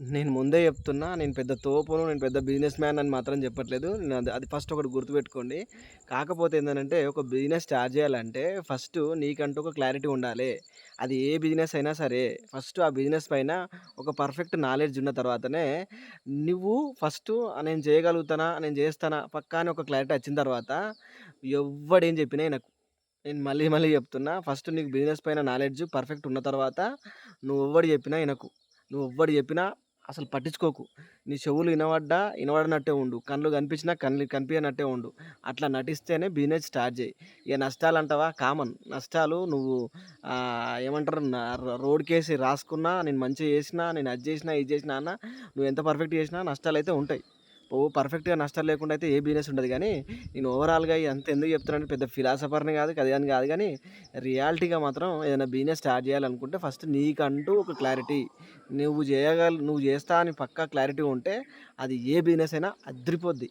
నేను ముందే చెప్తున్నా. నేను పెద్ద తోపును, నేను పెద్ద బిజినెస్ మ్యాన్ అని మాత్రం చెప్పట్లేదు. నేను అది అది ఫస్ట్ ఒకటి గుర్తుపెట్టుకోండి. కాకపోతే ఏందనంటే ఒక బిజినెస్ స్టార్ట్ చేయాలంటే ఫస్టు నీకంటూ ఒక క్లారిటీ ఉండాలే. అది ఏ బిజినెస్ అయినా సరే ఫస్ట్ ఆ బిజినెస్ పైన ఒక పర్ఫెక్ట్ నాలెడ్జ్ ఉన్న తర్వాతనే నువ్వు ఫస్టు నేను చేయగలుగుతానా? నేను చేస్తానా? పక్కా అని ఒక క్లారిటీ వచ్చిన తర్వాత ఎవ్వడేం చెప్పినా ఇనకు. నేను మళ్ళీ మళ్ళీ చెప్తున్నా. ఫస్ట్ నీకు బిజినెస్ పైన నాలెడ్జ్ పర్ఫెక్ట్ ఉన్న తర్వాత నువ్వెవ్వడు చెప్పినా ఇనకు. నువ్వెవ్వడు చెప్పినా అసలు పట్టించుకోకు. నీ చెవులు ఇనబడనట్టే ఉండు. కళ్ళు కనిపించినా కనిపియనట్టే ఉండు. అట్లా నటిస్తేనే బిజినెస్ స్టార్ట్ చెయ్యి. ఇక నష్టాలంటావా కామన్. నష్టాలు నువ్వు ఏమంటారు రోడ్‌కేసి రాసుకున్నా, నేను మంచిగా చేసినా, నేను అది చేసినా, ఇది చేసినా అన్నా నువ్వు ఎంత పర్ఫెక్ట్‌గా చేసినా నష్టాలైతే ఉంటాయి. పర్ఫెక్ట్‌గా నష్టాలు లేకుండా అయితే ఏ బిజినెస్ ఉండదు గానీ, నేను ఓవరాల్‌గా ఇదంతా ఎందుకు చెప్తున్నానంటే పెద్ద ఫిలాసఫర్‌ని కాదు, అది అని కాదు గానీ, రియాలిటీగా మాత్రం ఏదైనా బిజినెస్ స్టార్ట్ చేయాలనుకుంటే ఫస్ట్ నీకంటూ ఒక క్లారిటీ నువ్వు చేస్తా అని పక్కా క్లారిటీ ఉంటే అది ఏ బిజినెస్ అయినా అద్రిపోద్ది.